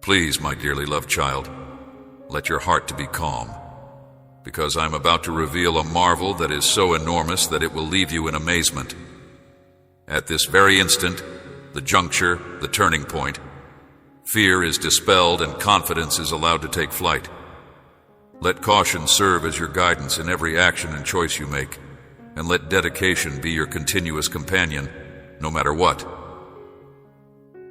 Please, my dearly loved child, let your heart to be calm, because I'm about to reveal a marvel that is so enormous that it will leave you in amazement. At this very instant, the juncture, the turning point, fear is dispelled and confidence is allowed to take flight. Let caution serve as your guidance in every action and choice you make, and let dedication be your continuous companion, no matter what.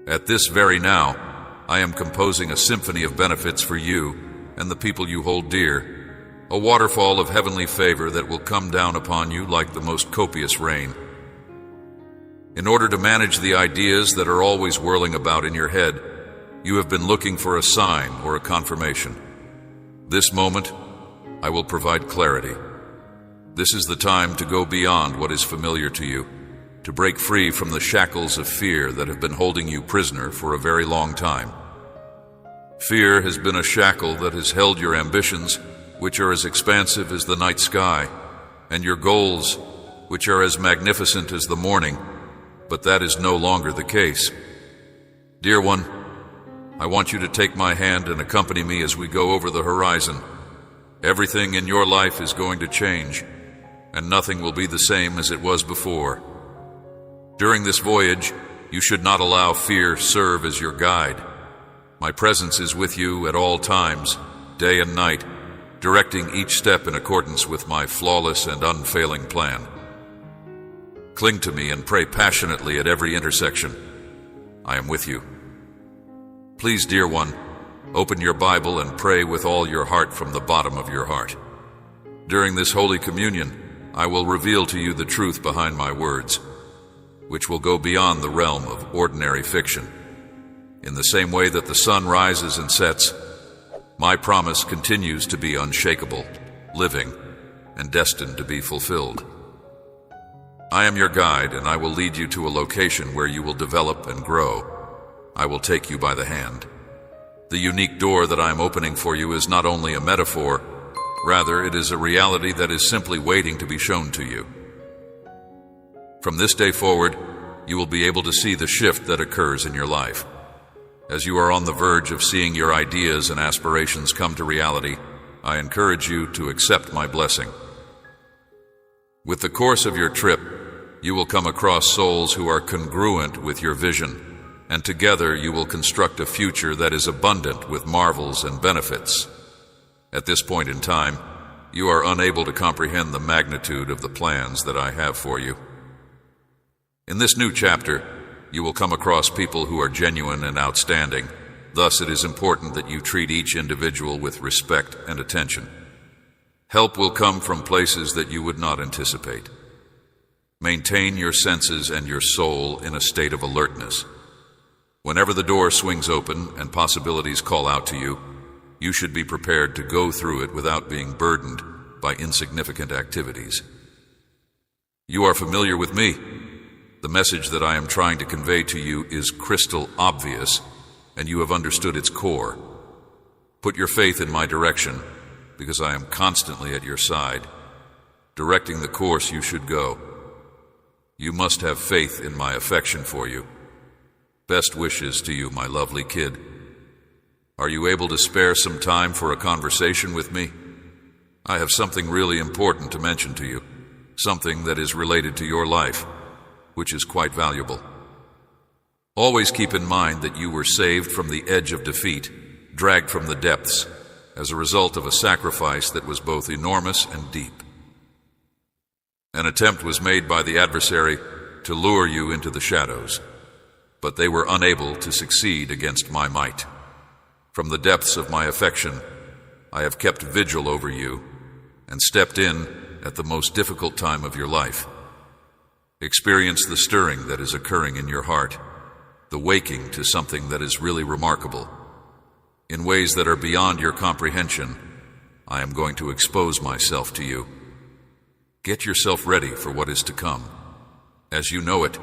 At this very now, I am composing a symphony of benefits for you and the people you hold dear, a waterfall of heavenly favor that will come down upon you like the most copious rain. In order to manage the ideas that are always whirling about in your head, you have been looking for a sign or a confirmation. This moment, I will provide clarity. This is the time to go beyond what is familiar to you, to break free from the shackles of fear that have been holding you prisoner for a very long time. Fear has been a shackle that has held your ambitions, which are as expansive as the night sky, and your goals, which are as magnificent as the morning, but that is no longer the case. Dear one, I want you to take my hand and accompany me as we go over the horizon. Everything in your life is going to change, and nothing will be the same as it was before. During this voyage, you should not allow fear serve as your guide. My presence is with you at all times, day and night, directing each step in accordance with my flawless and unfailing plan. Cling to me and pray passionately at every intersection. I am with you. Please, dear one, open your Bible and pray with all your heart from the bottom of your heart. During this Holy Communion, I will reveal to you the truth behind my words, which will go beyond the realm of ordinary fiction. In the same way that the sun rises and sets, my promise continues to be unshakable, living, and destined to be fulfilled. I am your guide, and I will lead you to a location where you will develop and grow. I will take you by the hand. The unique door that I am opening for you is not only a metaphor, rather it is a reality that is simply waiting to be shown to you. From this day forward, you will be able to see the shift that occurs in your life. As you are on the verge of seeing your ideas and aspirations come to reality, I encourage you to accept my blessing. With the course of your trip, you will come across souls who are congruent with your vision, and together you will construct a future that is abundant with marvels and benefits. At this point in time, you are unable to comprehend the magnitude of the plans that I have for you. In this new chapter, you will come across people who are genuine and outstanding. Thus, it is important that you treat each individual with respect and attention. Help will come from places that you would not anticipate. Maintain your senses and your soul in a state of alertness. Whenever the door swings open and possibilities call out to you, you should be prepared to go through it without being burdened by insignificant activities. You are familiar with me. The message that I am trying to convey to you is crystal obvious, and you have understood its core. Put your faith in my direction, because I am constantly at your side, directing the course you should go. You must have faith in my affection for you. Best wishes to you, my lovely kid. Are you able to spare some time for a conversation with me? I have something really important to mention to you, something that is related to your life, which is quite valuable. Always keep in mind that you were saved from the edge of defeat, dragged from the depths, as a result of a sacrifice that was both enormous and deep. An attempt was made by the adversary to lure you into the shadows, but they were unable to succeed against my might. From the depths of my affection, I have kept vigil over you and stepped in at the most difficult time of your life. Experience the stirring that is occurring in your heart, the waking to something that is really remarkable. In ways that are beyond your comprehension, I am going to expose myself to you. Get yourself ready for what is to come. As you know it,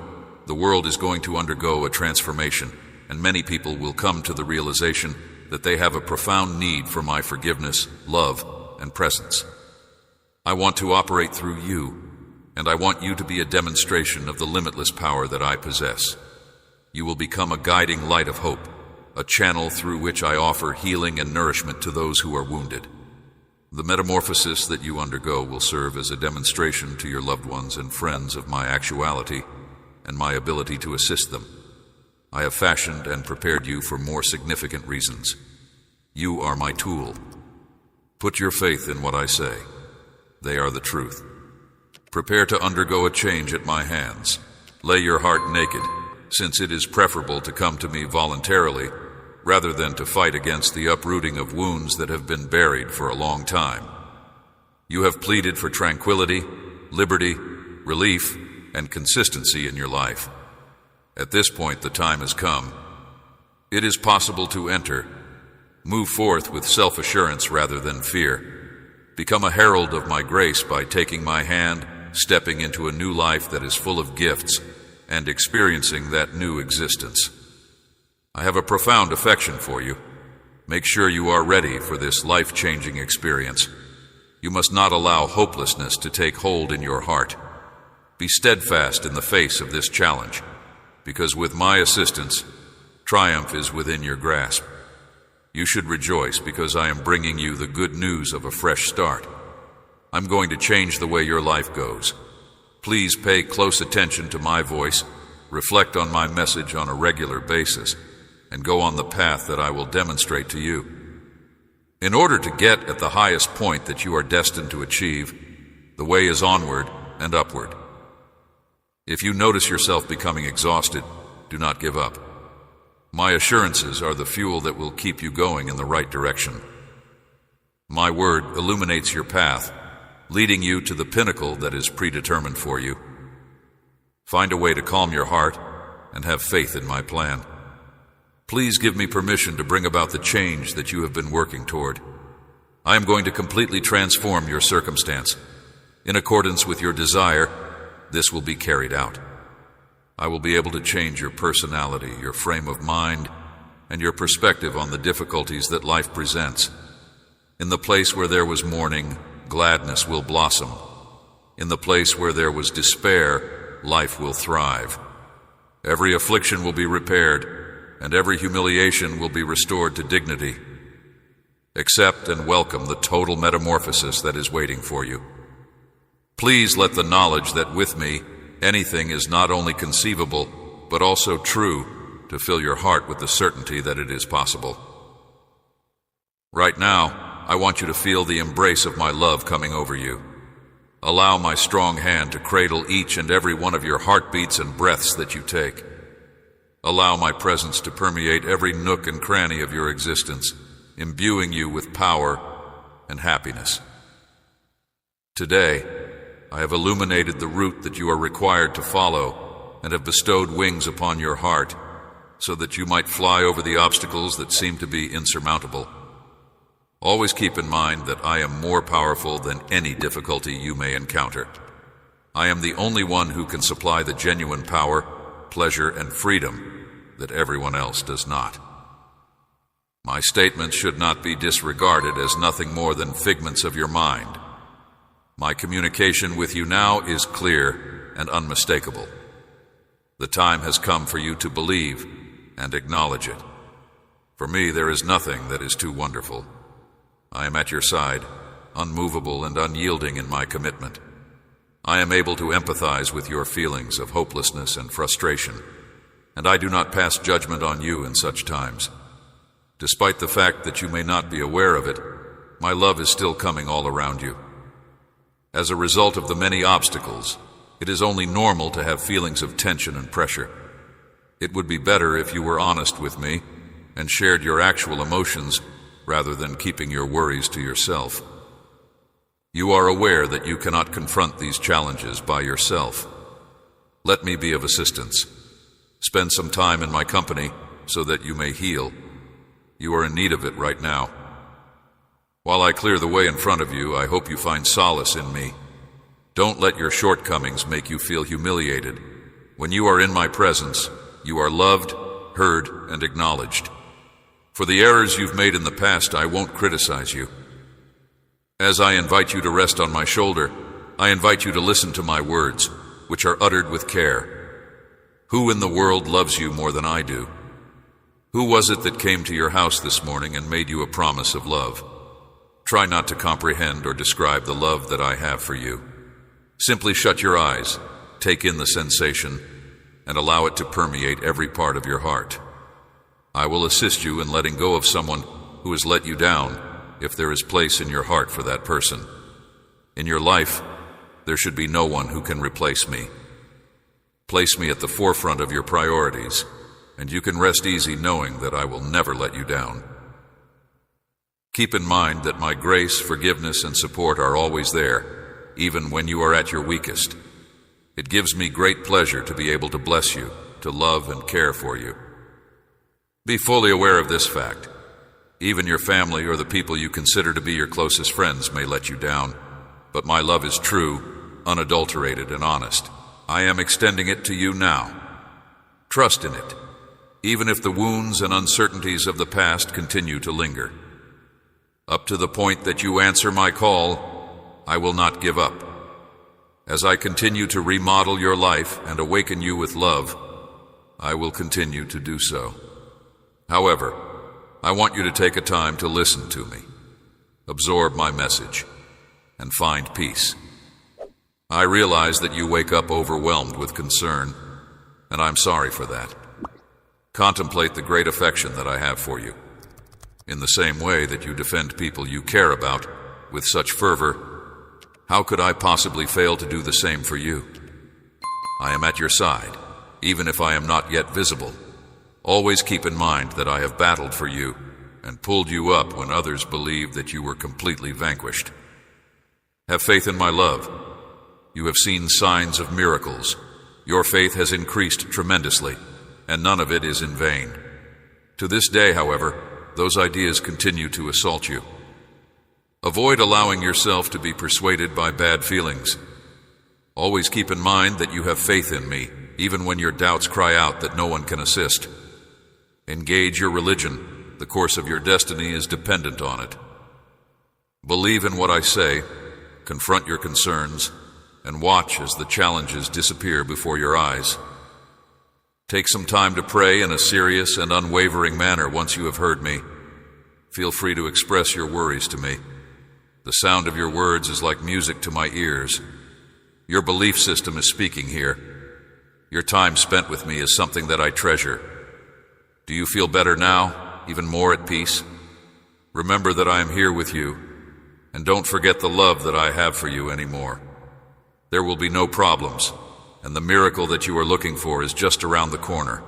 the world is going to undergo a transformation, and many people will come to the realization that they have a profound need for my forgiveness, love, and presence. I want to operate through you, and I want you to be a demonstration of the limitless power that I possess. You will become a guiding light of hope, a channel through which I offer healing and nourishment to those who are wounded. The metamorphosis that you undergo will serve as a demonstration to your loved ones and friends of my actuality and my ability to assist them. I have fashioned and prepared you for more significant reasons. You are my tool. Put your faith in what I say. They are the truth. Prepare to undergo a change at my hands. Lay your heart naked, since it is preferable to come to me voluntarily rather than to fight against the uprooting of wounds that have been buried for a long time. You have pleaded for tranquility, liberty, relief, and consistency in your life. At this point, the time has come. It is possible to enter. Move forth with self-assurance rather than fear. Become a herald of my grace by taking my hand, stepping into a new life that is full of gifts, and experiencing that new existence. I have a profound affection for you. Make sure you are ready for this life-changing experience. You must not allow hopelessness to take hold in your heart. Be steadfast in the face of this challenge, because with my assistance, triumph is within your grasp. You should rejoice because I am bringing you the good news of a fresh start. I'm going to change the way your life goes. Please pay close attention to my voice, reflect on my message on a regular basis, and go on the path that I will demonstrate to you. In order to get at the highest point that you are destined to achieve, the way is onward and upward. If you notice yourself becoming exhausted, do not give up. My assurances are the fuel that will keep you going in the right direction. My word illuminates your path, leading you to the pinnacle that is predetermined for you. Find a way to calm your heart and have faith in my plan. Please give me permission to bring about the change that you have been working toward. I am going to completely transform your circumstance. In accordance with your desire, this will be carried out. I will be able to change your personality, your frame of mind, and your perspective on the difficulties that life presents. In the place where there was mourning, gladness will blossom. In the place where there was despair, life will thrive. Every affliction will be repaired, and every humiliation will be restored to dignity. Accept and welcome the total metamorphosis that is waiting for you. Please let the knowledge that with me, anything is not only conceivable, but also true, to fill your heart with the certainty that it is possible. Right now, I want you to feel the embrace of my love coming over you. Allow my strong hand to cradle each and every one of your heartbeats and breaths that you take. Allow my presence to permeate every nook and cranny of your existence, imbuing you with power and happiness. Today, I have illuminated the route that you are required to follow and have bestowed wings upon your heart so that you might fly over the obstacles that seem to be insurmountable. Always keep in mind that I am more powerful than any difficulty you may encounter. I am the only one who can supply the genuine power, pleasure, and freedom that everyone else does not. My statements should not be disregarded as nothing more than figments of your mind. My communication with you now is clear and unmistakable. The time has come for you to believe and acknowledge it. For me, there is nothing that is too wonderful. I am at your side, unmovable and unyielding in my commitment. I am able to empathize with your feelings of hopelessness and frustration, and I do not pass judgment on you in such times. Despite the fact that you may not be aware of it, my love is still coming all around you. As a result of the many obstacles, it is only normal to have feelings of tension and pressure. It would be better if you were honest with me and shared your actual emotions rather than keeping your worries to yourself. You are aware that you cannot confront these challenges by yourself. Let me be of assistance. Spend some time in my company so that you may heal. You are in need of it right now. While I clear the way in front of you, I hope you find solace in me. Don't let your shortcomings make you feel humiliated. When you are in my presence, you are loved, heard, and acknowledged. For the errors you've made in the past, I won't criticize you. As I invite you to rest on my shoulder, I invite you to listen to my words, which are uttered with care. Who in the world loves you more than I do? Who was it that came to your house this morning and made you a promise of love? Try not to comprehend or describe the love that I have for you. Simply shut your eyes, take in the sensation, and allow it to permeate every part of your heart. I will assist you in letting go of someone who has let you down if there is place in your heart for that person. In your life, there should be no one who can replace me. Place me at the forefront of your priorities, and you can rest easy knowing that I will never let you down. Keep in mind that my grace, forgiveness, and support are always there, even when you are at your weakest. It gives me great pleasure to be able to bless you, to love and care for you. Be fully aware of this fact. Even your family or the people you consider to be your closest friends may let you down, but my love is true, unadulterated, and honest. I am extending it to you now. Trust in it, even if the wounds and uncertainties of the past continue to linger. Up to the point that you answer my call, I will not give up. As I continue to remodel your life and awaken you with love, I will continue to do so. However, I want you to take a time to listen to me, absorb my message, and find peace. I realize that you wake up overwhelmed with concern, and I'm sorry for that. Contemplate the great affection that I have for you. In the same way that you defend people you care about with such fervor, how could I possibly fail to do the same for you? I am at your side, even if I am not yet visible. Always keep in mind that I have battled for you and pulled you up when others believed that you were completely vanquished. Have faith in my love. You have seen signs of miracles. Your faith has increased tremendously, and none of it is in vain. To this day, however, those ideas continue to assault you. Avoid allowing yourself to be persuaded by bad feelings. Always keep in mind that you have faith in me, even when your doubts cry out that no one can assist. Engage your religion. The course of your destiny is dependent on it. Believe in what I say, confront your concerns, and watch as the challenges disappear before your eyes. Take some time to pray in a serious and unwavering manner once you have heard me. Feel free to express your worries to me. The sound of your words is like music to my ears. Your belief system is speaking here. Your time spent with me is something that I treasure. Do you feel better now, even more at peace? Remember that I am here with you, and don't forget the love that I have for you anymore. There will be no problems, and the miracle that you are looking for is just around the corner.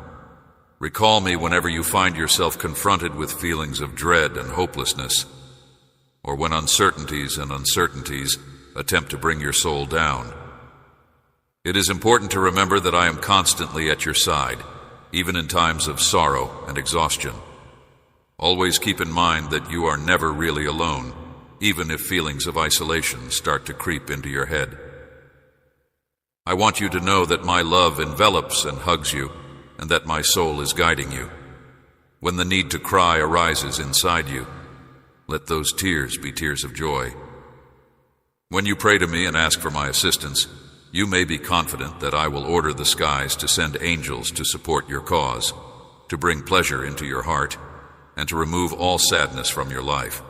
Recall me whenever you find yourself confronted with feelings of dread and hopelessness, or when uncertainties attempt to bring your soul down. It is important to remember that I am constantly at your side, even in times of sorrow and exhaustion. Always keep in mind that you are never really alone, even if feelings of isolation start to creep into your head. I want you to know that my love envelops and hugs you, and that my soul is guiding you. When the need to cry arises inside you, let those tears be tears of joy. When you pray to me and ask for my assistance, you may be confident that I will order the skies to send angels to support your cause, to bring pleasure into your heart, and to remove all sadness from your life.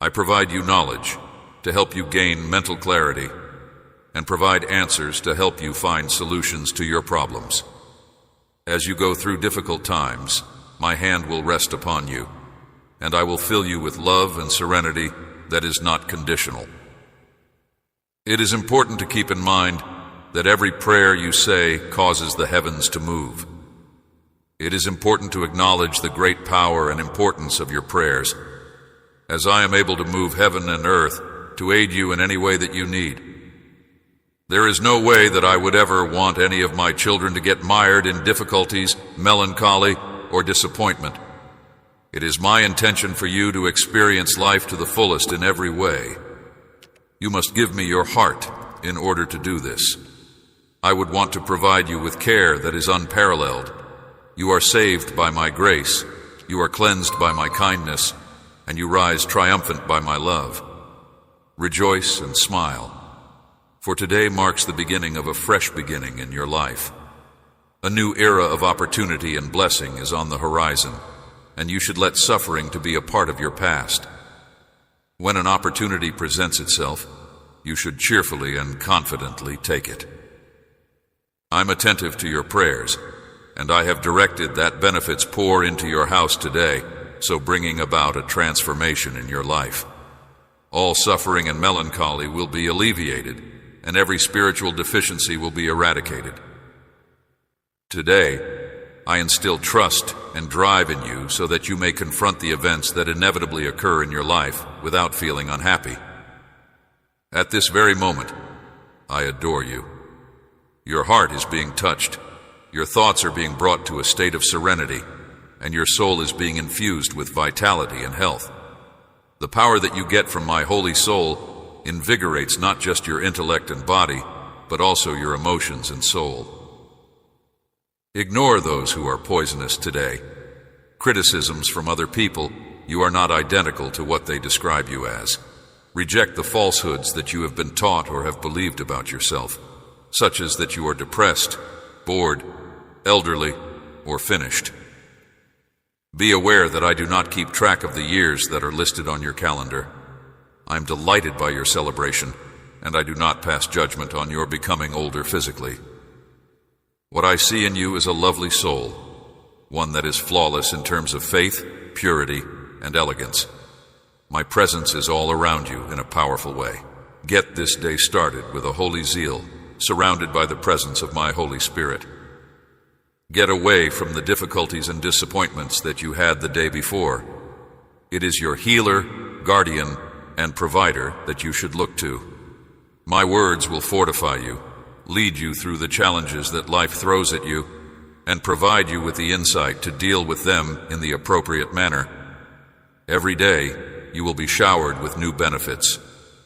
I provide you knowledge to help you gain mental clarity, and provide answers to help you find solutions to your problems. As you go through difficult times, my hand will rest upon you, and I will fill you with love and serenity that is not conditional. It is important to keep in mind that every prayer you say causes the heavens to move. It is important to acknowledge the great power and importance of your prayers, as I am able to move heaven and earth to aid you in any way that you need. There is no way that I would ever want any of my children to get mired in difficulties, melancholy, or disappointment. It is my intention for you to experience life to the fullest in every way. You must give me your heart in order to do this. I would want to provide you with care that is unparalleled. You are saved by my grace, you are cleansed by my kindness, and you rise triumphant by my love. Rejoice and smile, for today marks the beginning of a fresh beginning in your life. A new era of opportunity and blessing is on the horizon, and you should let suffering to be a part of your past. When an opportunity presents itself, you should cheerfully and confidently take it. I'm attentive to your prayers, and I have directed that benefits pour into your house today, so bringing about a transformation in your life. All suffering and melancholy will be alleviated, and every spiritual deficiency will be eradicated. Today, I instill trust and drive in you so that you may confront the events that inevitably occur in your life without feeling unhappy. At this very moment, I adore you. Your heart is being touched, your thoughts are being brought to a state of serenity, and your soul is being infused with vitality and health. The power that you get from my holy soul invigorates not just your intellect and body, but also your emotions and soul. Ignore those who are poisonous today. Criticisms from other people, you are not identical to what they describe you as. Reject the falsehoods that you have been taught or have believed about yourself, such as that you are depressed, bored, elderly, or finished. Be aware that I do not keep track of the years that are listed on your calendar. I am delighted by your celebration, and I do not pass judgment on your becoming older physically. What I see in you is a lovely soul, one that is flawless in terms of faith, purity, and elegance. My presence is all around you in a powerful way. Get this day started with a holy zeal, surrounded by the presence of my Holy Spirit. Get away from the difficulties and disappointments that you had the day before. It is your healer, guardian, and provider that you should look to. My words will fortify you, lead you through the challenges that life throws at you, and provide you with the insight to deal with them in the appropriate manner. Every day, you will be showered with new benefits.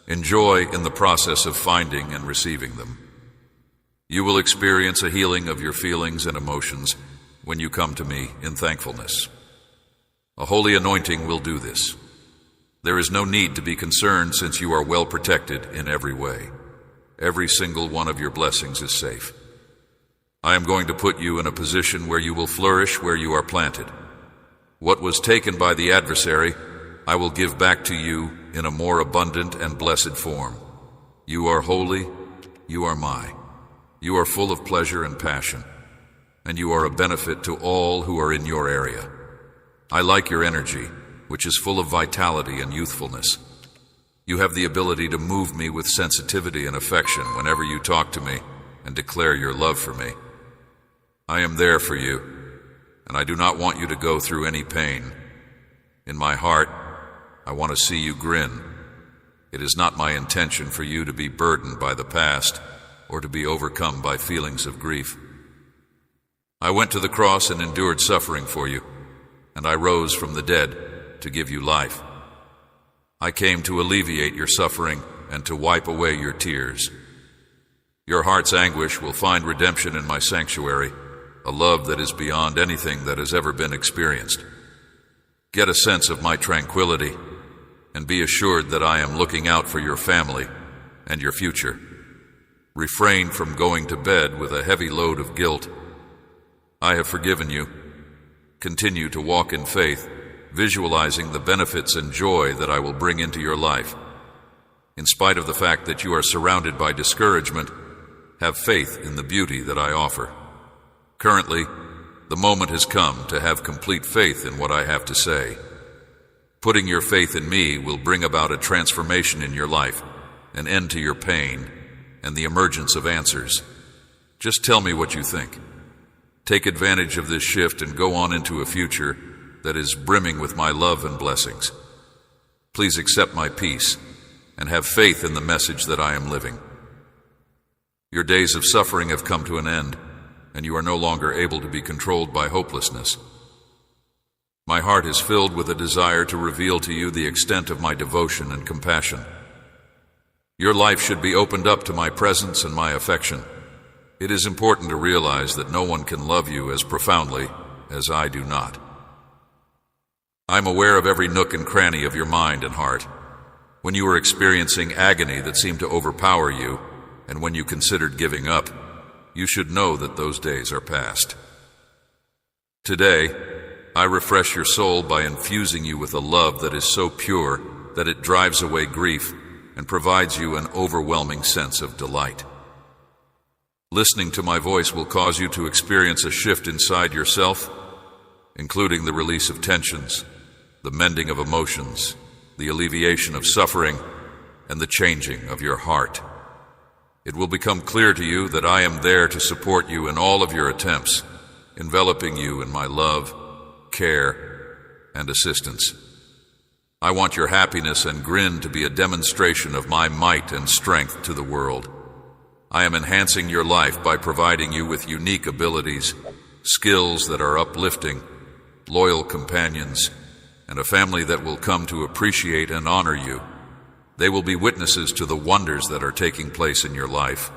Enjoy in the process of finding and receiving them. You will experience a healing of your feelings and emotions when you come to me in thankfulness. A holy anointing will do this. There is no need to be concerned since you are well protected in every way. Every single one of your blessings is safe. I am going to put you in a position where you will flourish where you are planted. What was taken by the adversary, I will give back to you in a more abundant and blessed form. You are holy, you are mine. You are full of pleasure and passion, and you are a benefit to all who are in your area. I like your energy, which is full of vitality and youthfulness. You have the ability to move me with sensitivity and affection whenever you talk to me and declare your love for me. I am there for you, and I do not want you to go through any pain. In my heart, I want to see you grin. It is not my intention for you to be burdened by the past or to be overcome by feelings of grief. I went to the cross and endured suffering for you, and I rose from the dead to give you life. I came to alleviate your suffering and to wipe away your tears. Your heart's anguish will find redemption in my sanctuary, a love that is beyond anything that has ever been experienced. Get a sense of my tranquility, and be assured that I am looking out for your family and your future. Refrain from going to bed with a heavy load of guilt. I have forgiven you. Continue to walk in faith, visualizing the benefits and joy that I will bring into your life. In spite of the fact that you are surrounded by discouragement, have faith in the beauty that I offer. Currently, the moment has come to have complete faith in what I have to say. Putting your faith in me will bring about a transformation in your life, an end to your pain, and the emergence of answers. Just tell me what you think. Take advantage of this shift and go on into a future that is brimming with my love and blessings. Please accept my peace and have faith in the message that I am living. Your days of suffering have come to an end, and you are no longer able to be controlled by hopelessness. My heart is filled with a desire to reveal to you the extent of my devotion and compassion. Your life should be opened up to my presence and my affection. It is important to realize that no one can love you as profoundly as I do not. I'm aware of every nook and cranny of your mind and heart. When you were experiencing agony that seemed to overpower you, and when you considered giving up, you should know that those days are past. Today, I refresh your soul by infusing you with a love that is so pure that it drives away grief and provides you an overwhelming sense of delight. Listening to my voice will cause you to experience a shift inside yourself, including the release of tensions, the mending of emotions, the alleviation of suffering, and the changing of your heart. It will become clear to you that I am there to support you in all of your attempts, enveloping you in my love, care, and assistance. I want your happiness and grin to be a demonstration of my might and strength to the world. I am enhancing your life by providing you with unique abilities, skills that are uplifting, loyal companions, and a family that will come to appreciate and honor you. They will be witnesses to the wonders that are taking place in your life,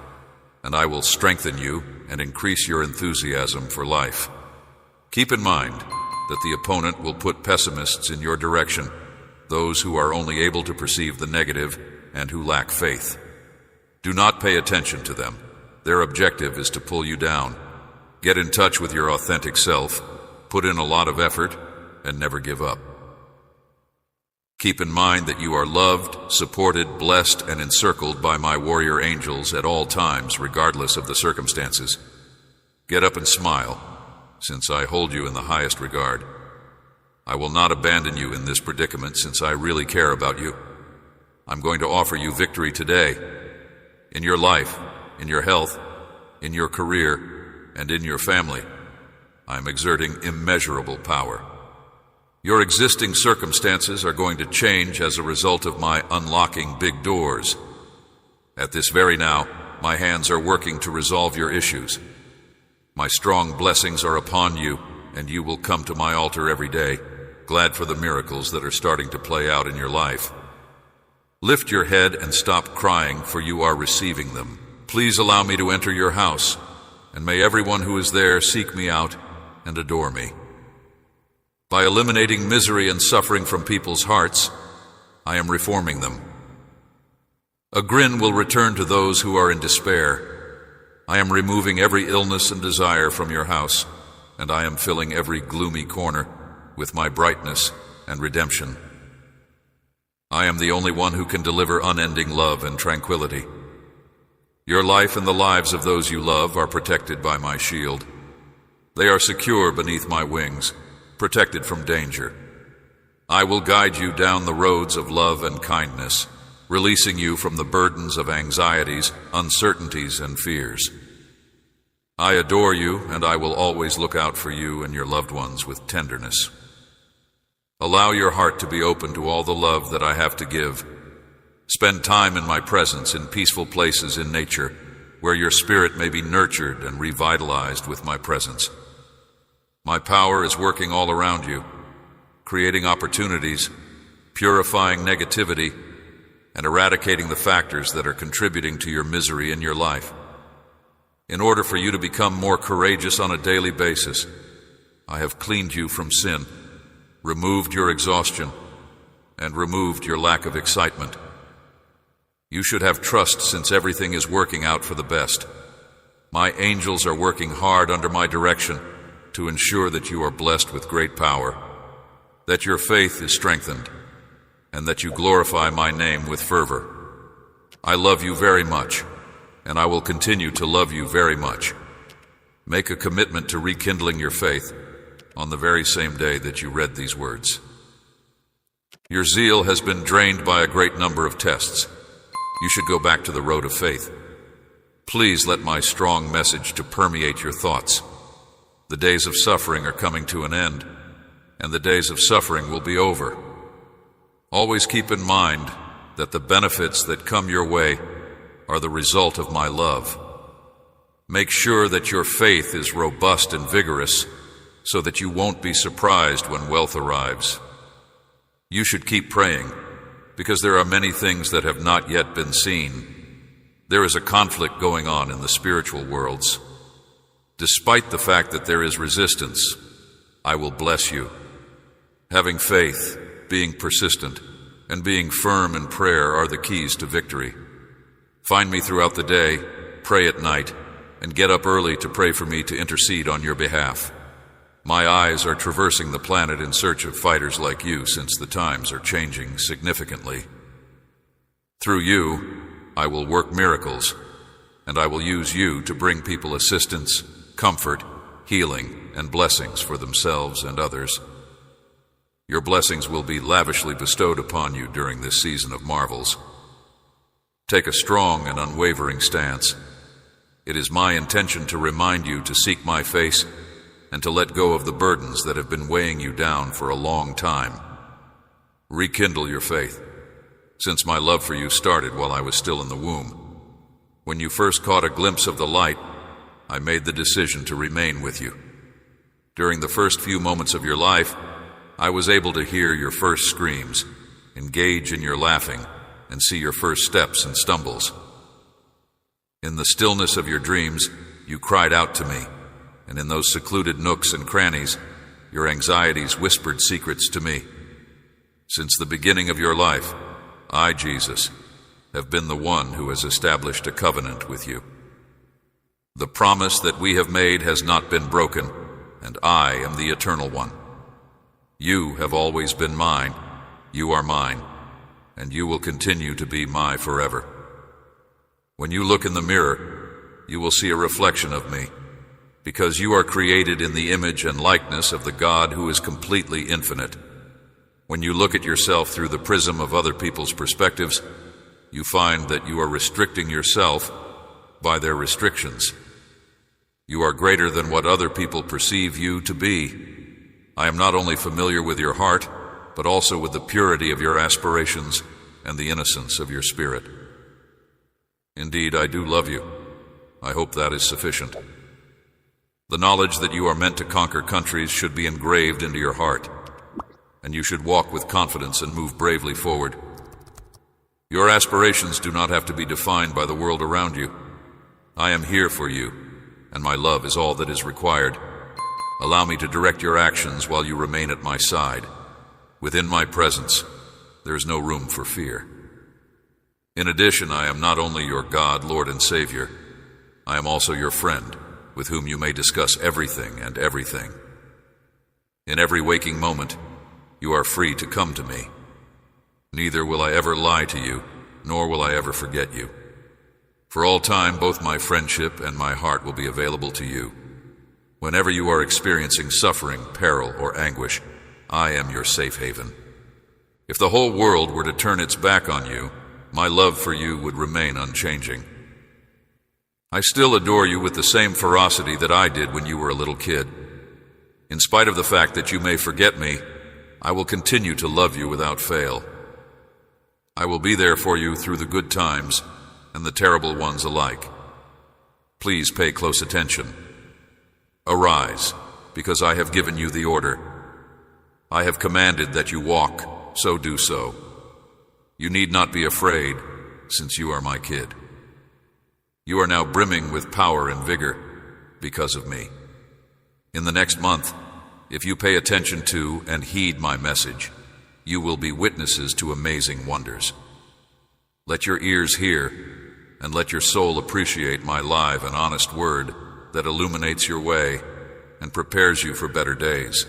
and I will strengthen you and increase your enthusiasm for life. Keep in mind that the opponent will put pessimists in your direction, those who are only able to perceive the negative and who lack faith. Do not pay attention to them. Their objective is to pull you down. Get in touch with your authentic self, put in a lot of effort, and never give up. Keep in mind that you are loved, supported, blessed, and encircled by my warrior angels at all times, regardless of the circumstances. Get up and smile, since I hold you in the highest regard. I will not abandon you in this predicament, since I really care about you. I'm going to offer you victory today, in your life, in your health, in your career, and in your family. I'm exerting immeasurable power. Your existing circumstances are going to change as a result of my unlocking big doors. At this very now, my hands are working to resolve your issues. My strong blessings are upon you, and you will come to my altar every day, glad for the miracles that are starting to play out in your life. Lift your head and stop crying, for you are receiving them. Please allow me to enter your house, and may everyone who is there seek me out and adore me. By eliminating misery and suffering from people's hearts, I am reforming them. A grin will return to those who are in despair. I am removing every illness and desire from your house, and I am filling every gloomy corner with my brightness and redemption. I am the only one who can deliver unending love and tranquility. Your life and the lives of those you love are protected by my shield. They are secure beneath my wings, protected from danger. I will guide you down the roads of love and kindness, releasing you from the burdens of anxieties, uncertainties, and fears. I adore you, and I will always look out for you and your loved ones with tenderness. Allow your heart to be open to all the love that I have to give. Spend time in my presence in peaceful places in nature, where your spirit may be nurtured and revitalized with my presence. My power is working all around you, creating opportunities, purifying negativity, and eradicating the factors that are contributing to your misery in your life. In order for you to become more courageous on a daily basis, I have cleaned you from sin, removed your exhaustion, and removed your lack of excitement. You should have trust, since everything is working out for the best. My angels are working hard under my direction to ensure that you are blessed with great power, that your faith is strengthened, and that you glorify my name with fervor. I love you very much, and I will continue to love you very much. Make a commitment to rekindling your faith on the very same day that you read these words. Your zeal has been drained by a great number of tests. You should go back to the road of faith. Please let my strong message to permeate your thoughts. The days of suffering are coming to an end, and the days of suffering will be over. Always keep in mind that the benefits that come your way are the result of my love. Make sure that your faith is robust and vigorous, so that you won't be surprised when wealth arrives. You should keep praying, because there are many things that have not yet been seen. There is a conflict going on in the spiritual worlds. Despite the fact that there is resistance, I will bless you. Having faith, being persistent, and being firm in prayer are the keys to victory. Find me throughout the day, pray at night, and get up early to pray for me to intercede on your behalf. My eyes are traversing the planet in search of fighters like you, since the times are changing significantly. Through you, I will work miracles, and I will use you to bring people assistance, comfort, healing, and blessings for themselves and others. Your blessings will be lavishly bestowed upon you during this season of marvels. Take a strong and unwavering stance. It is my intention to remind you to seek my face and to let go of the burdens that have been weighing you down for a long time. Rekindle your faith, since my love for you started while I was still in the womb. When you first caught a glimpse of the light, I made the decision to remain with you. During the first few moments of your life, I was able to hear your first screams, engage in your laughing, and see your first steps and stumbles. In the stillness of your dreams, you cried out to me, and in those secluded nooks and crannies, your anxieties whispered secrets to me. Since the beginning of your life, I, Jesus, have been the one who has established a covenant with you. The promise that we have made has not been broken, and I am the Eternal One. You have always been mine, you are mine, and you will continue to be mine forever. When you look in the mirror, you will see a reflection of me, because you are created in the image and likeness of the God who is completely infinite. When you look at yourself through the prism of other people's perspectives, you find that you are restricting yourself by their restrictions. You are greater than what other people perceive you to be. I am not only familiar with your heart, but also with the purity of your aspirations and the innocence of your spirit. Indeed, I do love you. I hope that is sufficient. The knowledge that you are meant to conquer countries should be engraved into your heart, and you should walk with confidence and move bravely forward. Your aspirations do not have to be defined by the world around you. I am here for you, and my love is all that is required. Allow me to direct your actions while you remain at my side. Within my presence, there is no room for fear. In addition, I am not only your God, Lord, and Savior, I am also your friend, with whom you may discuss everything and everything. In every waking moment, you are free to come to me. Neither will I ever lie to you, nor will I ever forget you. For all time, both my friendship and my heart will be available to you. Whenever you are experiencing suffering, peril, or anguish, I am your safe haven. If the whole world were to turn its back on you, my love for you would remain unchanging. I still adore you with the same ferocity that I did when you were a little kid. In spite of the fact that you may forget me, I will continue to love you without fail. I will be there for you through the good times and the terrible ones alike. Please pay close attention. Arise, because I have given you the order. I have commanded that you walk, so do so. You need not be afraid, since you are my kid. You are now brimming with power and vigor because of me. In the next month, if you pay attention to and heed my message, you will be witnesses to amazing wonders. Let your ears hear, and let your soul appreciate my live and honest word that illuminates your way and prepares you for better days.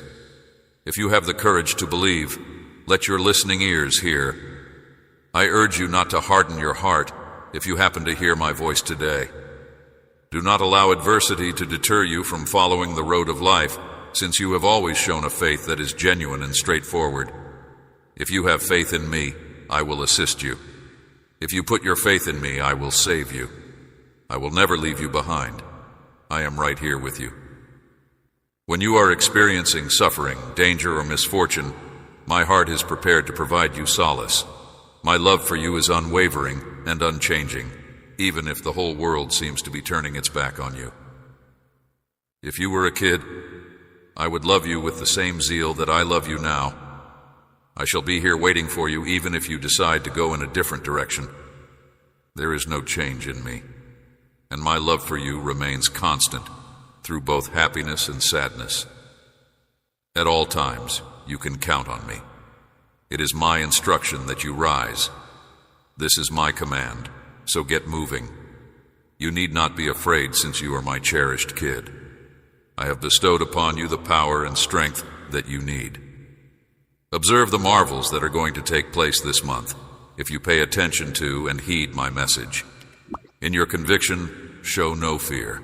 If you have the courage to believe, let your listening ears hear. I urge you not to harden your heart if you happen to hear my voice today. Do not allow adversity to deter you from following the road of life, since you have always shown a faith that is genuine and straightforward. If you have faith in me, I will assist you. If you put your faith in me, I will save you. I will never leave you behind. I am right here with you. When you are experiencing suffering, danger, or misfortune, my heart is prepared to provide you solace. My love for you is unwavering and unchanging, even if the whole world seems to be turning its back on you. If you were a kid, I would love you with the same zeal that I love you now. I shall be here waiting for you even if you decide to go in a different direction. There is no change in me, and my love for you remains constant through both happiness and sadness. At all times, you can count on me. It is my instruction that you rise. This is my command, so get moving. You need not be afraid, since you are my cherished kid. I have bestowed upon you the power and strength that you need. Observe the marvels that are going to take place this month if you pay attention to and heed my message. In your conviction, show no fear.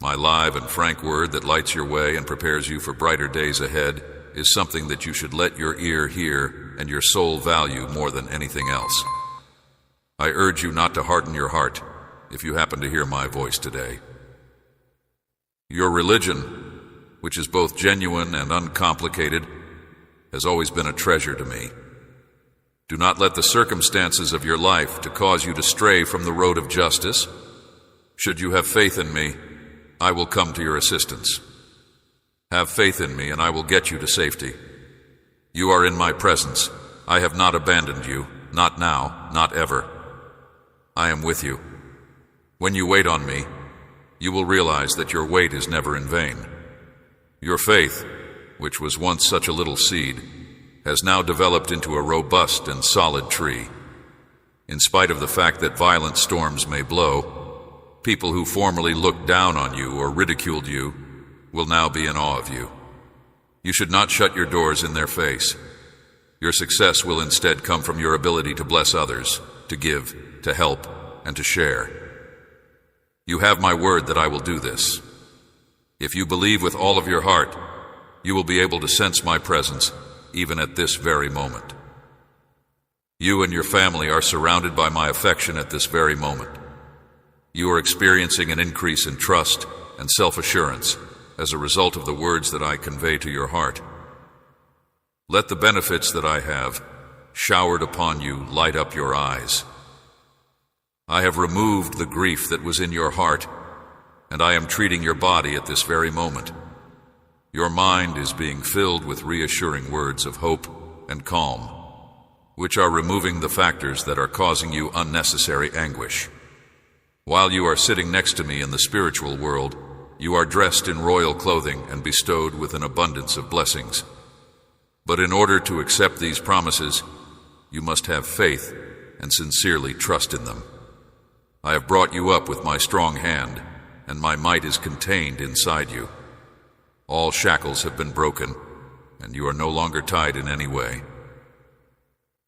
My live and frank word that lights your way and prepares you for brighter days ahead is something that you should let your ear hear and your soul value more than anything else. I urge you not to harden your heart if you happen to hear my voice today. Your religion, which is both genuine and uncomplicated, has always been a treasure to me. Do not let the circumstances of your life to cause you to stray from the road of justice. Should you have faith in me, I will come to your assistance. Have faith in me, and I will get you to safety. You are in my presence. I have not abandoned you, not now, not ever. I am with you. When you wait on me, you will realize that your wait is never in vain. Your faith, which was once such a little seed, has now developed into a robust and solid tree. In spite of the fact that violent storms may blow, people who formerly looked down on you or ridiculed you will now be in awe of you. You should not shut your doors in their face. Your success will instead come from your ability to bless others, to give, to help, and to share. You have my word that I will do this. If you believe with all of your heart, you will be able to sense my presence even at this very moment. You and your family are surrounded by my affection at this very moment. You are experiencing an increase in trust and self-assurance as a result of the words that I convey to your heart. Let the benefits that I have showered upon you light up your eyes. I have removed the grief that was in your heart, and I am treating your body at this very moment. Your mind is being filled with reassuring words of hope and calm, which are removing the factors that are causing you unnecessary anguish. While you are sitting next to me in the spiritual world, you are dressed in royal clothing and bestowed with an abundance of blessings. But in order to accept these promises, you must have faith and sincerely trust in them. I have brought you up with my strong hand, and my might is contained inside you. All shackles have been broken, and you are no longer tied in any way.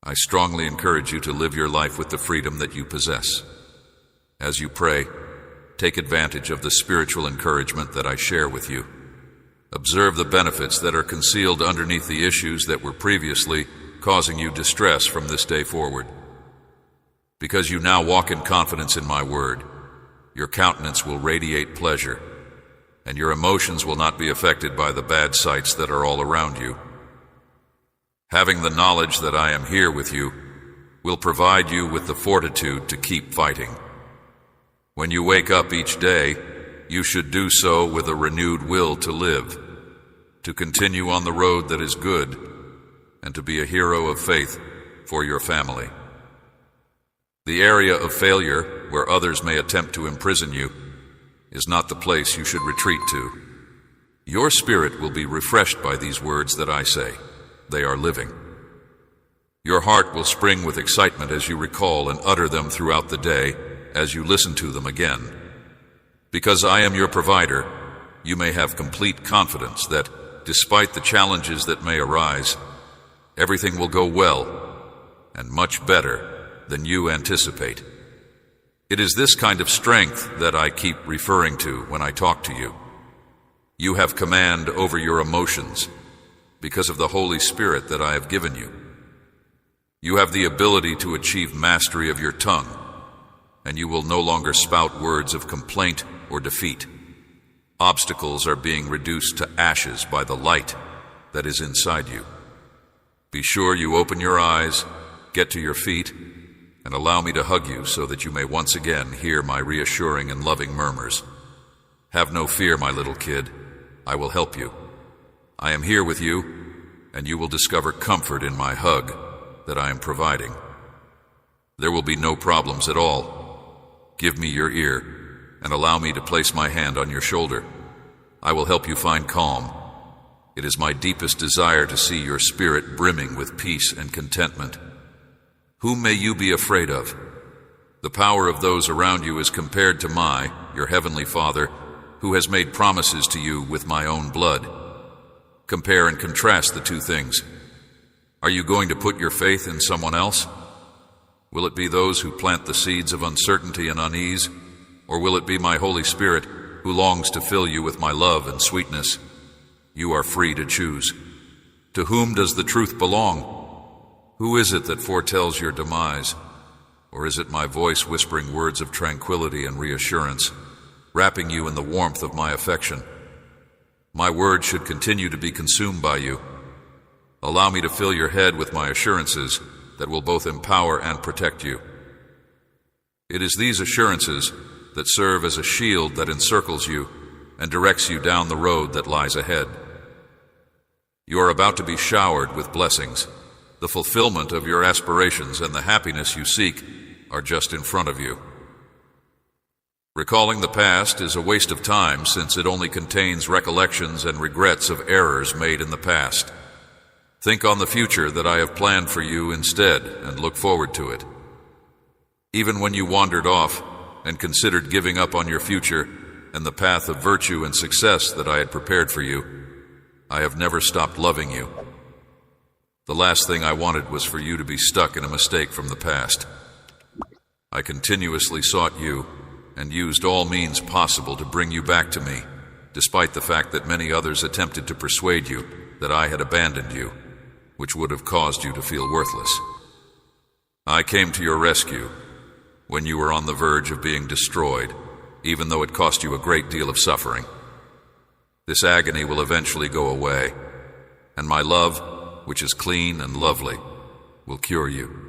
I strongly encourage you to live your life with the freedom that you possess. As you pray, take advantage of the spiritual encouragement that I share with you. Observe the benefits that are concealed underneath the issues that were previously causing you distress from this day forward. Because you now walk in confidence in my word, your countenance will radiate pleasure, and your emotions will not be affected by the bad sights that are all around you. Having the knowledge that I am here with you will provide you with the fortitude to keep fighting. When you wake up each day, you should do so with a renewed will to live, to continue on the road that is good, and to be a hero of faith for your family. The area of failure where others may attempt to imprison you is not the place you should retreat to. Your spirit will be refreshed by these words that I say. They are living. Your heart will spring with excitement as you recall and utter them throughout the day as you listen to them again. Because I am your provider, you may have complete confidence that, despite the challenges that may arise, everything will go well and much better than you anticipate. It is this kind of strength that I keep referring to when I talk to you. You have command over your emotions because of the Holy Spirit that I have given you. You have the ability to achieve mastery of your tongue, and you will no longer spout words of complaint or defeat. Obstacles are being reduced to ashes by the light that is inside you. Be sure you open your eyes, get to your feet, and allow me to hug you so that you may once again hear my reassuring and loving murmurs. Have no fear, my little kid. I will help you. I am here with you, and you will discover comfort in my hug that I am providing. There will be no problems at all. Give me your ear, and allow me to place my hand on your shoulder. I will help you find calm. It is my deepest desire to see your spirit brimming with peace and contentment. Whom may you be afraid of? The power of those around you is compared to your heavenly Father, who has made promises to you with my own blood. Compare and contrast the two things. Are you going to put your faith in someone else? Will it be those who plant the seeds of uncertainty and unease? Or will it be my Holy Spirit, who longs to fill you with my love and sweetness? You are free to choose. To whom does the truth belong? Who is it that foretells your demise? Or is it my voice whispering words of tranquility and reassurance, wrapping you in the warmth of my affection? My word should continue to be consumed by you. Allow me to fill your head with my assurances that will both empower and protect you. It is these assurances that serve as a shield that encircles you and directs you down the road that lies ahead. You are about to be showered with blessings. The fulfillment of your aspirations and the happiness you seek are just in front of you. Recalling the past is a waste of time, since it only contains recollections and regrets of errors made in the past. Think on the future that I have planned for you instead, and look forward to it. Even when you wandered off and considered giving up on your future and the path of virtue and success that I had prepared for you, I have never stopped loving you. The last thing I wanted was for you to be stuck in a mistake from the past. I continuously sought you and used all means possible to bring you back to me, despite the fact that many others attempted to persuade you that I had abandoned you, which would have caused you to feel worthless. I came to your rescue when you were on the verge of being destroyed, even though it cost you a great deal of suffering. This agony will eventually go away, and my love, which is clean and lovely, will cure you.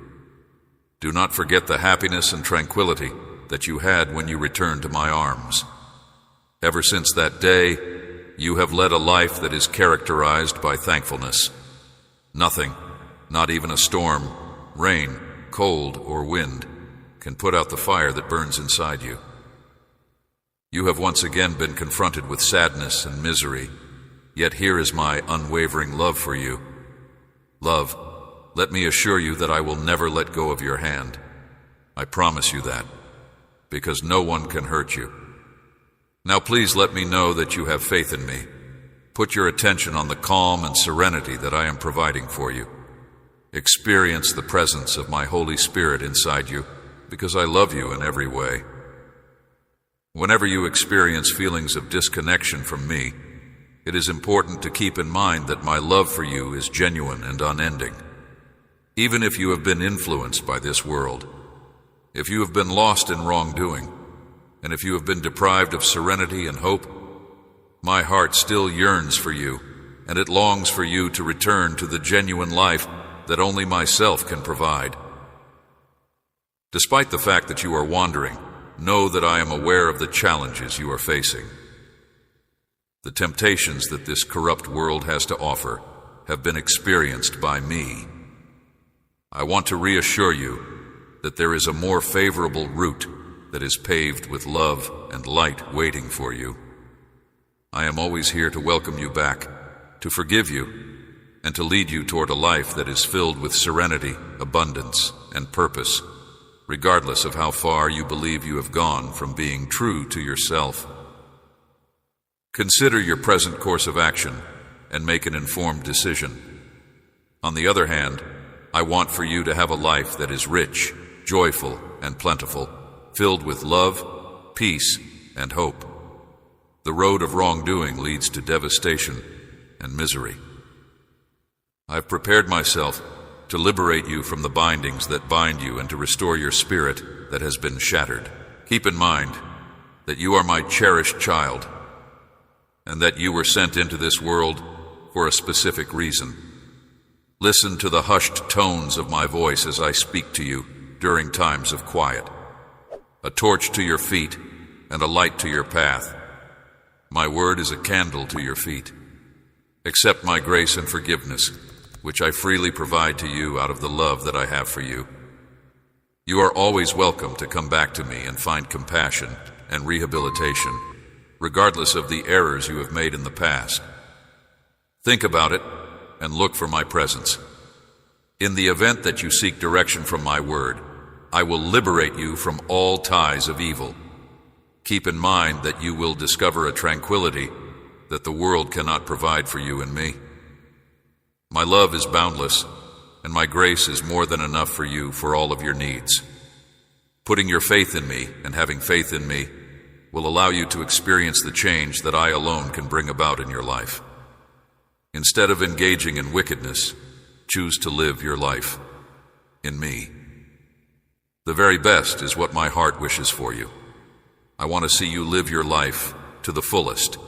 Do not forget the happiness and tranquility that you had when you returned to my arms. Ever since that day, you have led a life that is characterized by thankfulness. Nothing, not even a storm, rain, cold, or wind, can put out the fire that burns inside you. You have once again been confronted with sadness and misery, yet here is my unwavering love for you. Love, let me assure you that I will never let go of your hand. I promise you that, because no one can hurt you. Now please let me know that you have faith in me. Put your attention on the calm and serenity that I am providing for you. Experience the presence of my Holy Spirit inside you, because I love you in every way. Whenever you experience feelings of disconnection from me, it is important to keep in mind that my love for you is genuine and unending. Even if you have been influenced by this world, if you have been lost in wrongdoing, and if you have been deprived of serenity and hope, my heart still yearns for you, and it longs for you to return to the genuine life that only myself can provide. Despite the fact that you are wandering, know that I am aware of the challenges you are facing. The temptations that this corrupt world has to offer have been experienced by me. I want to reassure you that there is a more favorable route that is paved with love and light waiting for you. I am always here to welcome you back, to forgive you, and to lead you toward a life that is filled with serenity, abundance, and purpose, regardless of how far you believe you have gone from being true to yourself. Consider your present course of action and make an informed decision. On the other hand, I want for you to have a life that is rich, joyful, and plentiful, filled with love, peace, and hope. The road of wrongdoing leads to devastation and misery. I've prepared myself to liberate you from the bindings that bind you and to restore your spirit that has been shattered. Keep in mind that you are my cherished child, and that you were sent into this world for a specific reason. Listen to the hushed tones of my voice as I speak to you during times of quiet. A torch to your feet and a light to your path. My word is a candle to your feet. Accept my grace and forgiveness, which I freely provide to you out of the love that I have for you. You are always welcome to come back to me and find compassion and rehabilitation, regardless of the errors you have made in the past. Think about it and look for my presence. In the event that you seek direction from my word, I will liberate you from all ties of evil. Keep in mind that you will discover a tranquility that the world cannot provide for you and me. My love is boundless, and my grace is more than enough for you for all of your needs. Putting your faith in me and having faith in me will allow you to experience the change that I alone can bring about in your life. Instead of engaging in wickedness, choose to live your life in me. The very best is what my heart wishes for you. I want to see you live your life to the fullest,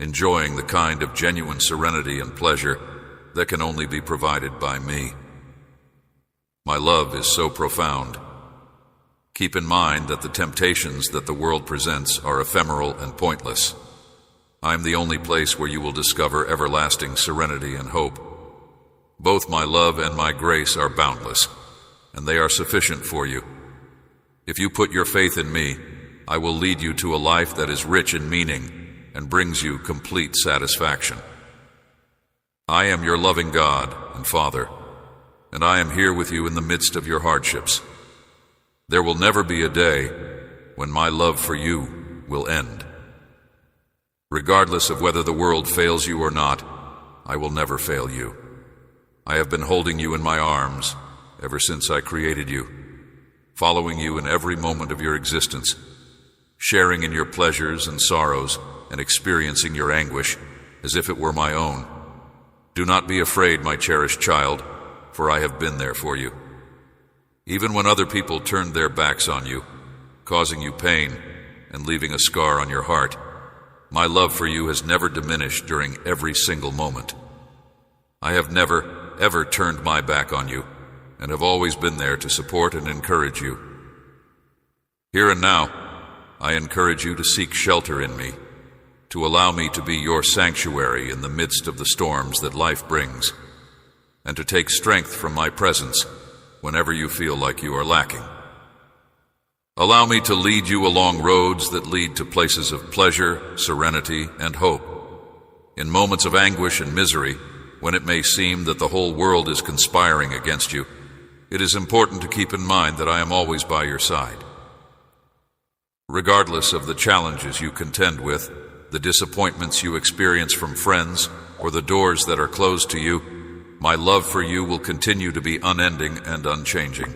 enjoying the kind of genuine serenity and pleasure that can only be provided by me. My love is so profound. Keep in mind that the temptations that the world presents are ephemeral and pointless. I am the only place where you will discover everlasting serenity and hope. Both my love and my grace are boundless, and they are sufficient for you. If you put your faith in me, I will lead you to a life that is rich in meaning and brings you complete satisfaction. I am your loving God and Father, and I am here with you in the midst of your hardships. There will never be a day when my love for you will end. Regardless of whether the world fails you or not, I will never fail you. I have been holding you in my arms ever since I created you, following you in every moment of your existence, sharing in your pleasures and sorrows, and experiencing your anguish as if it were my own. Do not be afraid, my cherished child, for I have been there for you. Even when other people turned their backs on you, causing you pain and leaving a scar on your heart, my love for you has never diminished during every single moment. I have never, ever turned my back on you, and have always been there to support and encourage you. Here and now, I encourage you to seek shelter in me, to allow me to be your sanctuary in the midst of the storms that life brings, and to take strength from my presence whenever you feel like you are lacking. Allow me to lead you along roads that lead to places of pleasure, serenity, and hope. In moments of anguish and misery, when it may seem that the whole world is conspiring against you, it is important to keep in mind that I am always by your side. Regardless of the challenges you contend with, the disappointments you experience from friends, or the doors that are closed to you, my love for you will continue to be unending and unchanging.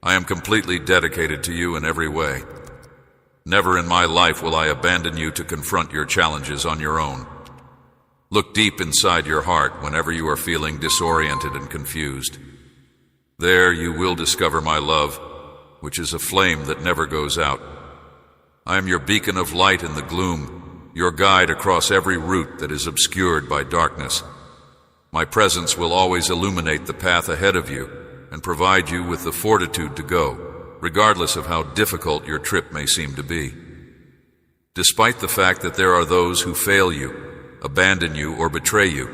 I am completely dedicated to you in every way. Never in my life will I abandon you to confront your challenges on your own. Look deep inside your heart whenever you are feeling disoriented and confused. There you will discover my love, which is a flame that never goes out. I am your beacon of light in the gloom, your guide across every route that is obscured by darkness. My presence will always illuminate the path ahead of you and provide you with the fortitude to go, regardless of how difficult your trip may seem to be. Despite the fact that there are those who fail you, abandon you, or betray you,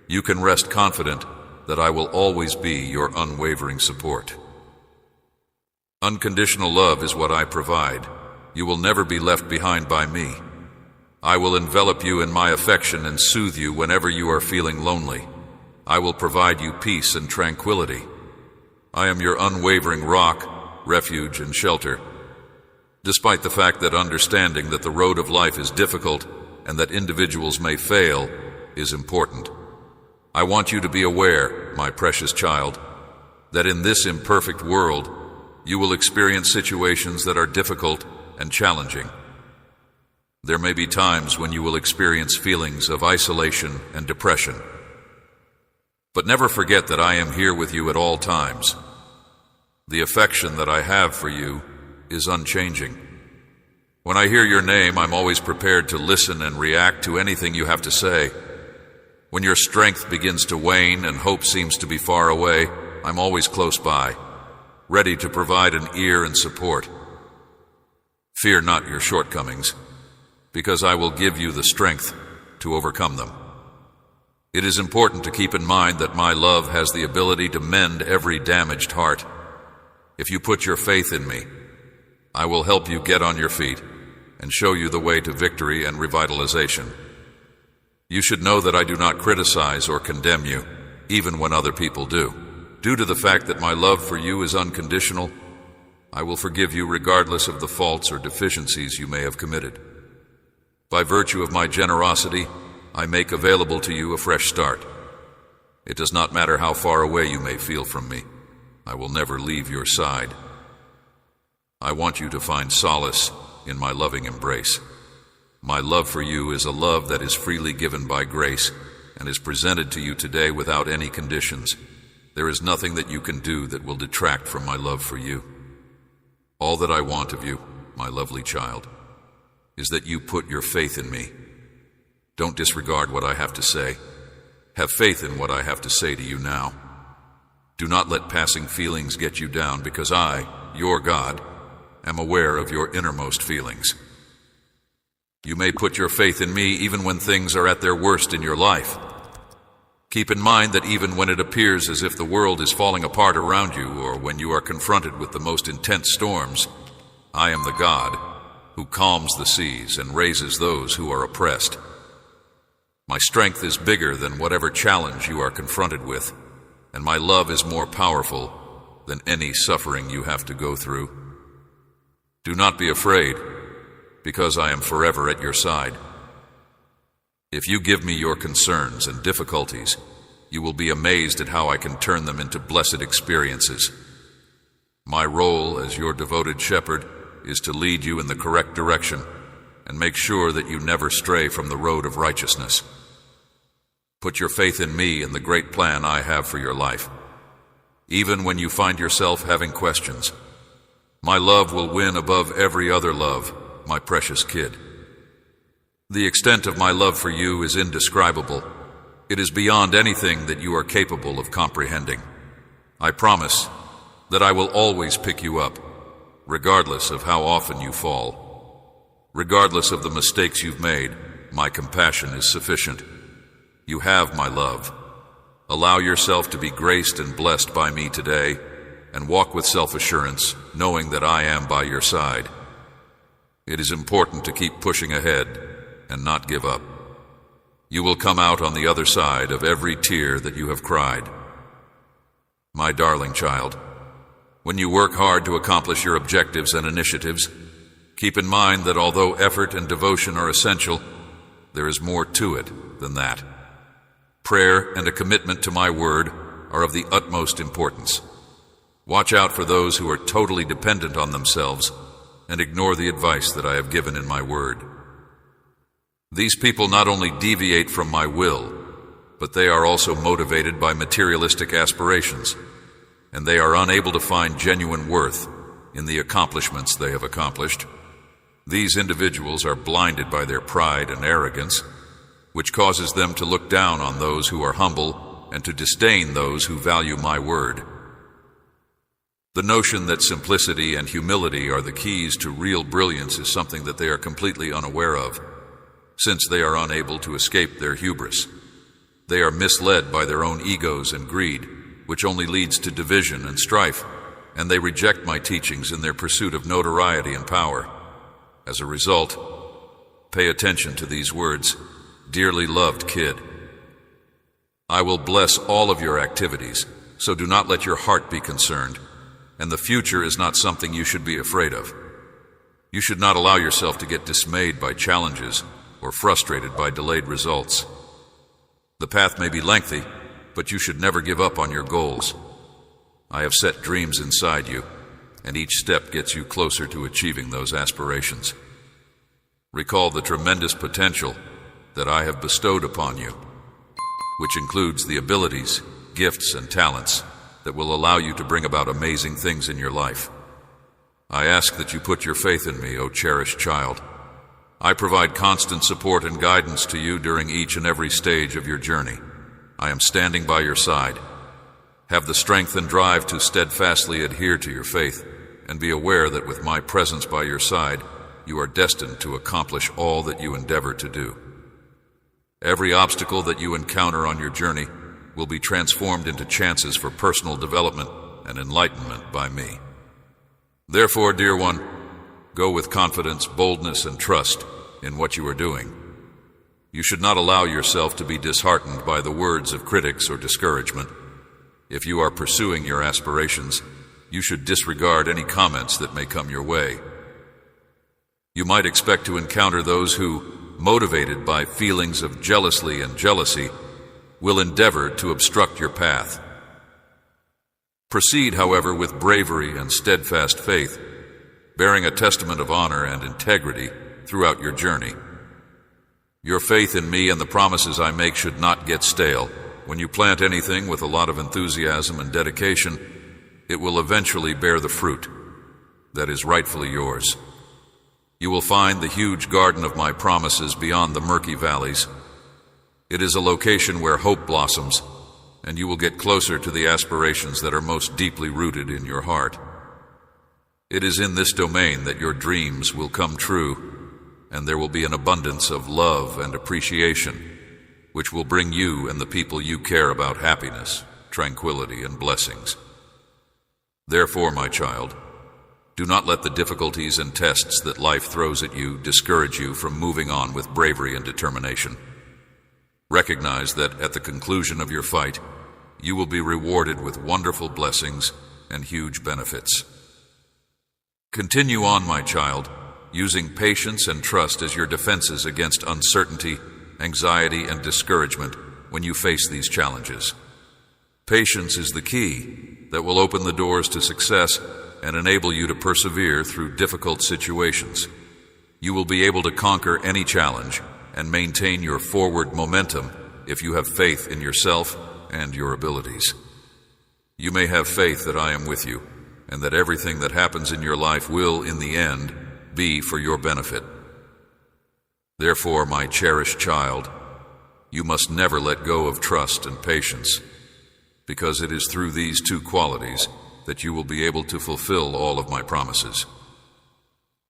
you can rest confident that I will always be your unwavering support. Unconditional love is what I provide. You will never be left behind by me. I will envelop you in my affection and soothe you whenever you are feeling lonely. I will provide you peace and tranquility. I am your unwavering rock, refuge, and shelter. Despite the fact that understanding that the road of life is difficult and that individuals may fail is important, I want you to be aware, my precious child, that in this imperfect world, you will experience situations that are difficult and challenging. There may be times when you will experience feelings of isolation and depression. But never forget that I am here with you at all times. The affection that I have for you is unchanging. When I hear your name, I'm always prepared to listen and react to anything you have to say. When your strength begins to wane and hope seems to be far away, I'm always close by, ready to provide an ear and support. Fear not your shortcomings, because I will give you the strength to overcome them. It is important to keep in mind that my love has the ability to mend every damaged heart. If you put your faith in me, I will help you get on your feet and show you the way to victory and revitalization. You should know that I do not criticize or condemn you, even when other people do. Due to the fact that my love for you is unconditional, I will forgive you regardless of the faults or deficiencies you may have committed. By virtue of my generosity, I make available to you a fresh start. It does not matter how far away you may feel from me. I will never leave your side. I want you to find solace in my loving embrace. My love for you is a love that is freely given by grace and is presented to you today without any conditions. There is nothing that you can do that will detract from my love for you. All that I want of you, my lovely child, is that you put your faith in me. Don't disregard what I have to say. Have faith in what I have to say to you now. Do not let passing feelings get you down, because I, your God, am aware of your innermost feelings. You may put your faith in me even when things are at their worst in your life. Keep in mind that even when it appears as if the world is falling apart around you, or when you are confronted with the most intense storms, I am the God who calms the seas and raises those who are oppressed. My strength is bigger than whatever challenge you are confronted with, and my love is more powerful than any suffering you have to go through. Do not be afraid, because I am forever at your side. If you give me your concerns and difficulties, you will be amazed at how I can turn them into blessed experiences. My role as your devoted shepherd is to lead you in the correct direction and make sure that you never stray from the road of righteousness. Put your faith in me and the great plan I have for your life. Even when you find yourself having questions, my love will win above every other love, my precious kid. The extent of my love for you is indescribable. It is beyond anything that you are capable of comprehending. I promise that I will always pick you up, regardless of how often you fall. Regardless of the mistakes you've made, my compassion is sufficient. You have my love. Allow yourself to be graced and blessed by me today, and walk with self-assurance, knowing that I am by your side. It is important to keep pushing ahead and not give up. You will come out on the other side of every tear that you have cried. My darling child, when you work hard to accomplish your objectives and initiatives, keep in mind that although effort and devotion are essential, there is more to it than that. Prayer and a commitment to my word are of the utmost importance. Watch out for those who are totally dependent on themselves and ignore the advice that I have given in my word. These people not only deviate from my will, but they are also motivated by materialistic aspirations, and they are unable to find genuine worth in the accomplishments they have accomplished. These individuals are blinded by their pride and arrogance, which causes them to look down on those who are humble and to disdain those who value my word. The notion that simplicity and humility are the keys to real brilliance is something that they are completely unaware of, since they are unable to escape their hubris. They are misled by their own egos and greed, which only leads to division and strife, and they reject my teachings in their pursuit of notoriety and power. As a result, pay attention to these words, dearly loved kid. I will bless all of your activities, so do not let your heart be concerned, and the future is not something you should be afraid of. You should not allow yourself to get dismayed by challenges or frustrated by delayed results. The path may be lengthy, but you should never give up on your goals. I have set dreams inside you, and each step gets you closer to achieving those aspirations. Recall the tremendous potential that I have bestowed upon you, which includes the abilities, gifts, and talents that will allow you to bring about amazing things in your life. I ask that you put your faith in me, O cherished child. I provide constant support and guidance to you during each and every stage of your journey. I am standing by your side. Have the strength and drive to steadfastly adhere to your faith, and be aware that with my presence by your side, you are destined to accomplish all that you endeavor to do. Every obstacle that you encounter on your journey will be transformed into chances for personal development and enlightenment by me. Therefore, dear one, go with confidence, boldness, and trust in what you are doing. You should not allow yourself to be disheartened by the words of critics or discouragement. If you are pursuing your aspirations, you should disregard any comments that may come your way. You might expect to encounter those who, motivated by feelings of jealousy and jealousy, will endeavor to obstruct your path. Proceed, however, with bravery and steadfast faith, bearing a testament of honor and integrity throughout your journey. Your faith in me and the promises I make should not get stale. When you plant anything with a lot of enthusiasm and dedication, it will eventually bear the fruit that is rightfully yours. You will find the huge garden of my promises beyond the murky valleys. It is a location where hope blossoms, and you will get closer to the aspirations that are most deeply rooted in your heart. It is in this domain that your dreams will come true, and there will be an abundance of love and appreciation, which will bring you and the people you care about happiness, tranquility, and blessings. Therefore, my child, do not let the difficulties and tests that life throws at you discourage you from moving on with bravery and determination. Recognize that at the conclusion of your fight, you will be rewarded with wonderful blessings and huge benefits. Continue on, my child, using patience and trust as your defenses against uncertainty, anxiety, and discouragement when you face these challenges. Patience is the key that will open the doors to success and enable you to persevere through difficult situations. You will be able to conquer any challenge and maintain your forward momentum if you have faith in yourself and your abilities. You may have faith that I am with you, and that everything that happens in your life will, in the end, be for your benefit. Therefore, my cherished child, you must never let go of trust and patience, because it is through these two qualities that you will be able to fulfill all of my promises.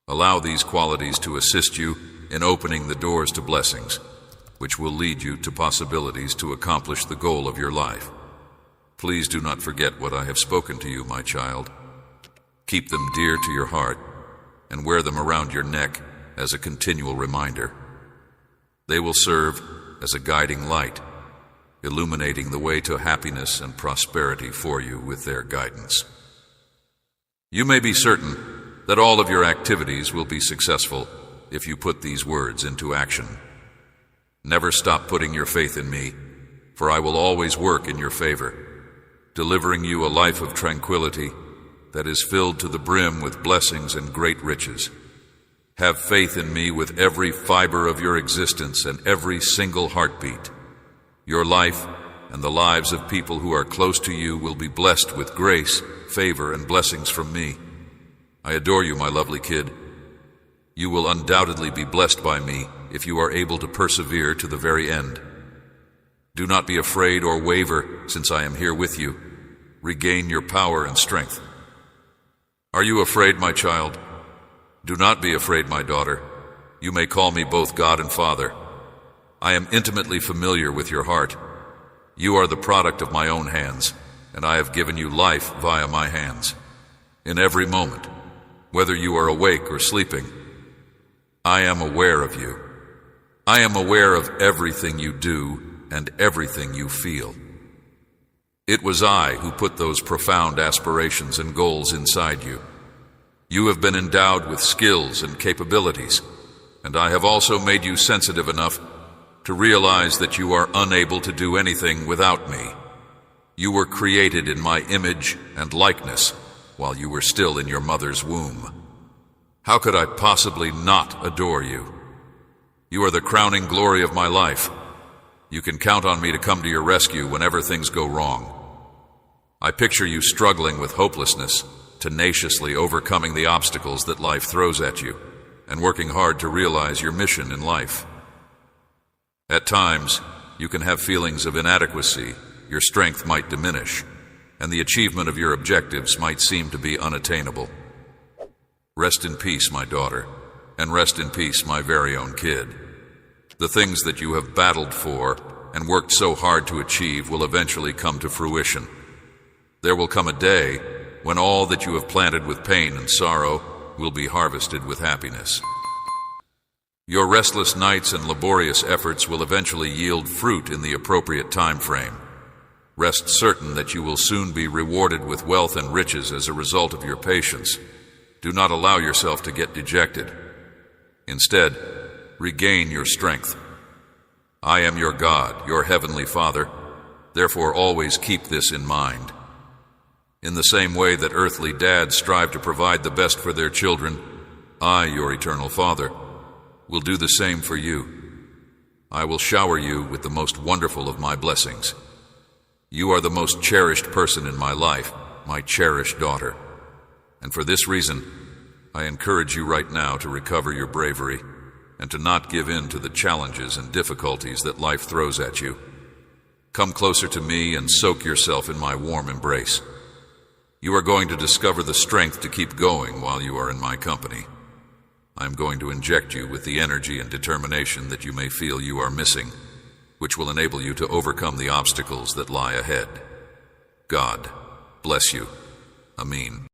Allow these qualities to assist you in opening the doors to blessings, which will lead you to possibilities to accomplish the goal of your life. Please do not forget what I have spoken to you, my child. Keep them dear to your heart and wear them around your neck as a continual reminder. They will serve as a guiding light, illuminating the way to happiness and prosperity for you with their guidance. You may be certain that all of your activities will be successful if you put these words into action. Never stop putting your faith in me, for I will always work in your favor, delivering you a life of tranquility that is filled to the brim with blessings and great riches. Have faith in me with every fiber of your existence and every single heartbeat. Your life and the lives of people who are close to you will be blessed with grace, favor, and blessings from me. I adore you, my lovely kid. You will undoubtedly be blessed by me if you are able to persevere to the very end. Do not be afraid or waver, since I am here with you. Regain your power and strength. Are you afraid, my child? Do not be afraid, my daughter. You may call me both God and Father. I am intimately familiar with your heart. You are the product of my own hands, and I have given you life via my hands. In every moment, whether you are awake or sleeping, I am aware of you. I am aware of everything you do and everything you feel. It was I who put those profound aspirations and goals inside you. You have been endowed with skills and capabilities, and I have also made you sensitive enough to realize that you are unable to do anything without me. You were created in my image and likeness while you were still in your mother's womb. How could I possibly not adore you? You are the crowning glory of my life. You can count on me to come to your rescue whenever things go wrong. I picture you struggling with hopelessness, tenaciously overcoming the obstacles that life throws at you, and working hard to realize your mission in life. At times, you can have feelings of inadequacy, your strength might diminish, and the achievement of your objectives might seem to be unattainable. Rest in peace, my daughter, and rest in peace, my very own kid. The things that you have battled for and worked so hard to achieve will eventually come to fruition. There will come a day when all that you have planted with pain and sorrow will be harvested with happiness. Your restless nights and laborious efforts will eventually yield fruit in the appropriate time frame. Rest certain that you will soon be rewarded with wealth and riches as a result of your patience. Do not allow yourself to get dejected. Instead, regain your strength. I am your God, your heavenly Father. Therefore, always keep this in mind. In the same way that earthly dads strive to provide the best for their children, I, your eternal Father, will do the same for you. I will shower you with the most wonderful of my blessings. You are the most cherished person in my life, my cherished daughter. And for this reason, I encourage you right now to recover your bravery and to not give in to the challenges and difficulties that life throws at you. Come closer to me and soak yourself in my warm embrace. You are going to discover the strength to keep going while you are in my company. I am going to inject you with the energy and determination that you may feel you are missing, which will enable you to overcome the obstacles that lie ahead. God bless you. Amen.